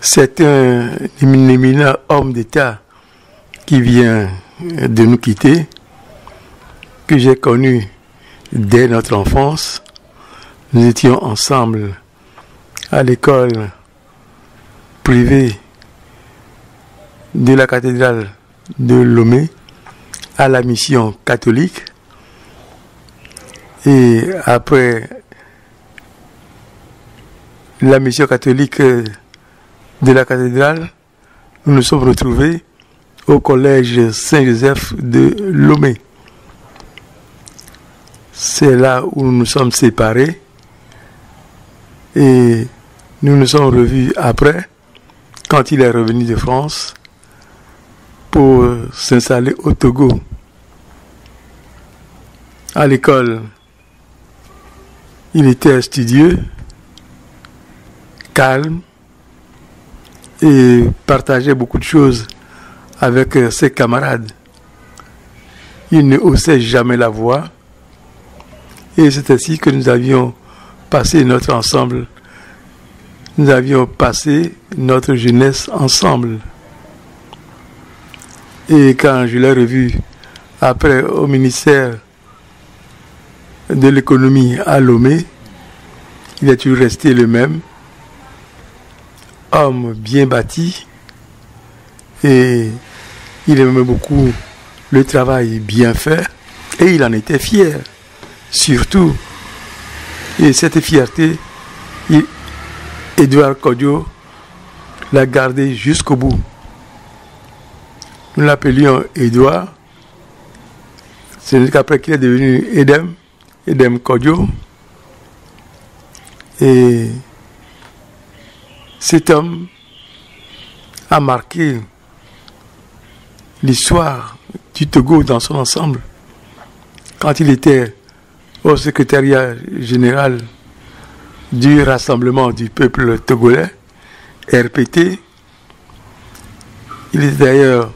C'est un éminent homme d'État qui vient de nous quitter, que j'ai connu dès notre enfance. Nous étions ensemble à l'école privée de la cathédrale de Lomé, à la mission catholique. Et après la mission catholique de la cathédrale, nous nous sommes retrouvés au collège Saint-Joseph de Lomé. C'est là où nous nous sommes séparés et nous nous sommes revus après, quand il est revenu de France pour s'installer au Togo. À l'école, il était studieux, calme et partageait beaucoup de choses avec ses camarades. Il ne haussait jamais la voix et c'est ainsi que nous avions passé notre ensemble. Nous avions passé notre jeunesse ensemble. Et quand je l'ai revu après au ministère de l'économie à Lomé, il est toujours resté le même, homme bien bâti, et il aimait beaucoup le travail bien fait, et il en était fier, surtout. Et cette fierté, Edouard Kodjo l'a gardée jusqu'au bout. Nous l'appelions Edouard. C'est qu'après qu'il est devenu Edem Kodjo. Et cet homme a marqué l'histoire du Togo dans son ensemble. Quand il était au secrétariat général du Rassemblement du peuple togolais, RPT, il est d'ailleurs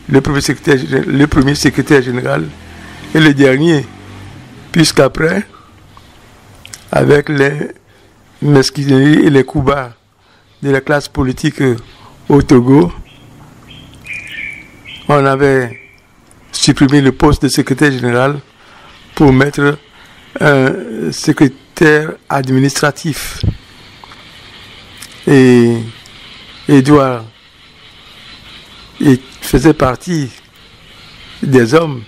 le premier secrétaire général et le dernier, puisqu'après, avec les mesquineries et les coups bas de la classe politique au Togo, on avait supprimé le poste de secrétaire général pour mettre un secrétaire administratif. Et Edouard faisait partie des hommes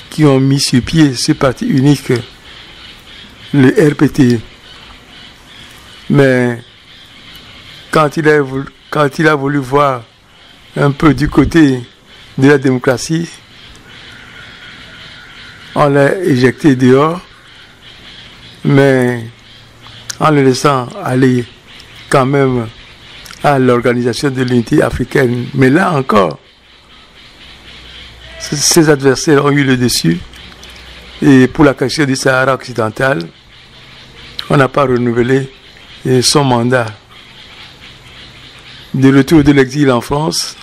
qui ont mis sur pied ce parti unique, le RPT. Mais quand il a voulu voir un peu du côté de la démocratie, on l'a éjecté dehors, mais en le laissant aller quand même à l'Organisation de l'Unité africaine. Mais là encore, ses adversaires ont eu le dessus. Et pour la question du Sahara occidental, on n'a pas renouvelé son mandat. De retour de l'exil en France,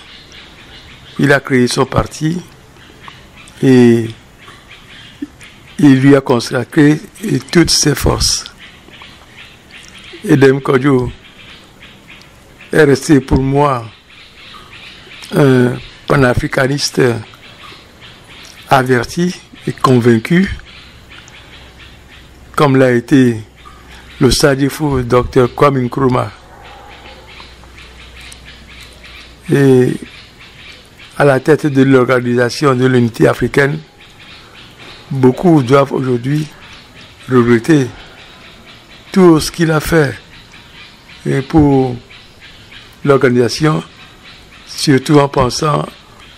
il a créé son parti et il lui a consacré toutes ses forces. Edem Kodjo est resté pour moi un panafricaniste averti et convaincu, comme l'a été le Sadifou Dr Kwame Nkrumah. Et à la tête de l'Organisation de l'Unité africaine, beaucoup doivent aujourd'hui regretter tout ce qu'il a fait et pour l'organisation, surtout en pensant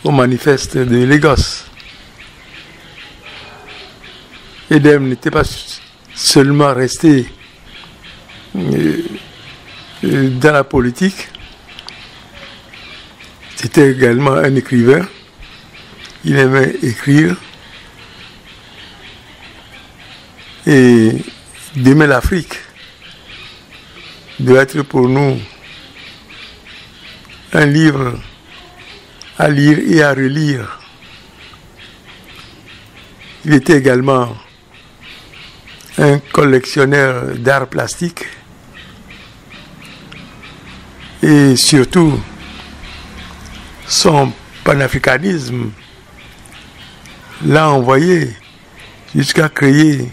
au manifeste de Lagos. Edem n'était pas seulement resté dans la politique, c'était également un écrivain. Il aimait écrire et d'aimer l'Afrique doit être pour nous un livre à lire et à relire. Il était également un collectionneur d'art plastique et surtout son panafricanisme l'a envoyé jusqu'à créer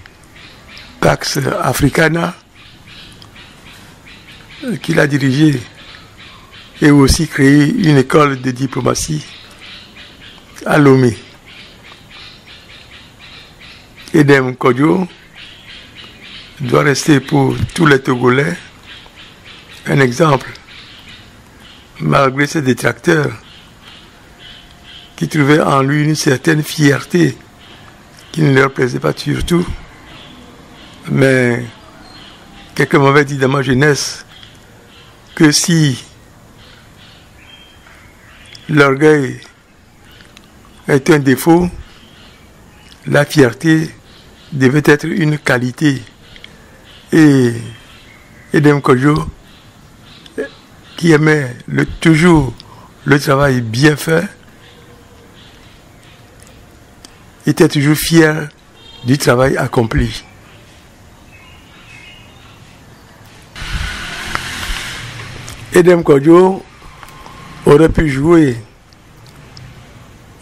Pax Africana qu'il a dirigé et aussi créé une école de diplomatie à Lomé. Edem Kodjo doit rester pour tous les Togolais un exemple, malgré ses détracteurs qui trouvaient en lui une certaine fierté qui ne leur plaisait pas surtout. Mais quelqu'un m'avait dit dans ma jeunesse que si l'orgueil est un défaut, la fierté devait être une qualité. Et Edem Kodjo, qui aimait toujours le travail bien fait, était toujours fier du travail accompli. Edem Kodjo aurait pu jouer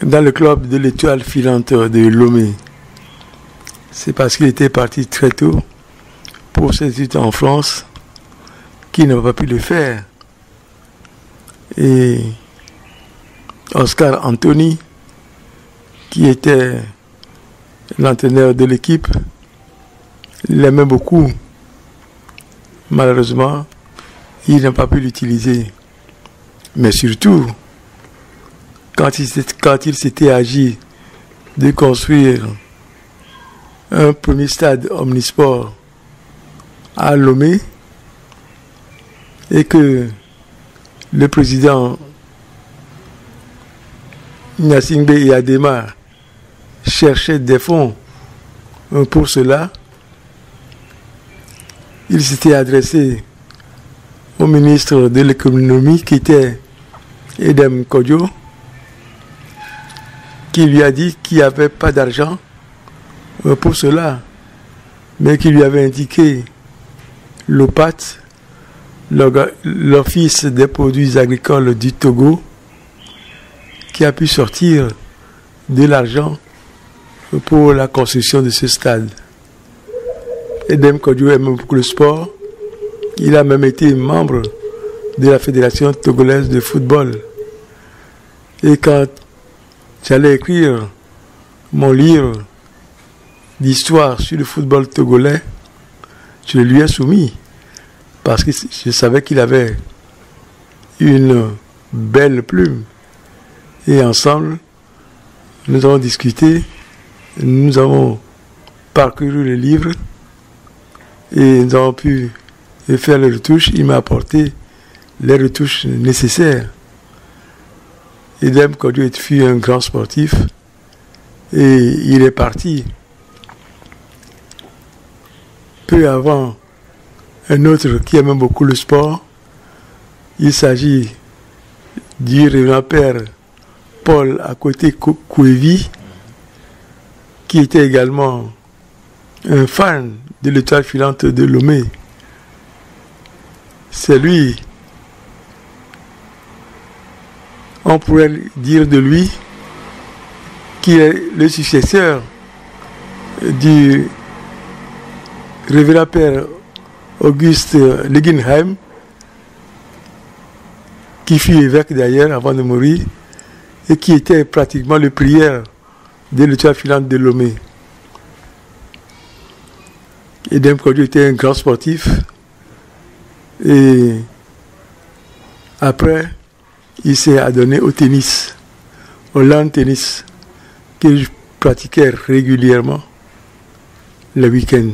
dans le club de l'Étoile filante de Lomé. C'est parce qu'il était parti très tôt pour ses études en France qu'il n'a pas pu le faire. Et Oscar Anthony, qui était l'entraîneur de l'équipe, l'aimait beaucoup. Malheureusement, il n'a pas pu l'utiliser. Mais surtout, quand il s'était agi de construire un premier stade omnisport à Lomé et que le président Gnassingbé Eyadema cherchait des fonds pour cela, il s'était adressé au ministre de l'économie qui était Edem Kodjo, qui lui a dit qu'il n'y avait pas d'argent pour cela, mais qui lui avait indiqué l'OPAT, l'Office des produits agricoles du Togo, qui a pu sortir de l'argent pour la construction de ce stade. Edem Kodjo aime beaucoup le sport. Il a même été membre de la Fédération togolaise de football. Et quand j'allais écrire mon livre d'histoire sur le football togolais, je le lui ai soumis parce que je savais qu'il avait une belle plume. Et ensemble, nous avons discuté, nous avons parcouru le livre et nous avons pu faire les retouches. Il m'a apporté les retouches nécessaires. Edem Kodjo fut un grand sportif et il est parti peu avant un autre qui aime beaucoup le sport. Il s'agit du révérend père Paul à côté Kouévi, qui était également un fan de l'Étoile filante de Lomé. C'est lui, on pourrait dire de lui, qui est le successeur du révérend père Auguste Legenheim, qui fut évêque d'ailleurs avant de mourir, et qui était pratiquement le prieur de l'Étoile filante de Lomé. Edem Kodjo était un grand sportif, et après, il s'est adonné au tennis, au lawn tennis, qu'il pratiquait régulièrement le week-end.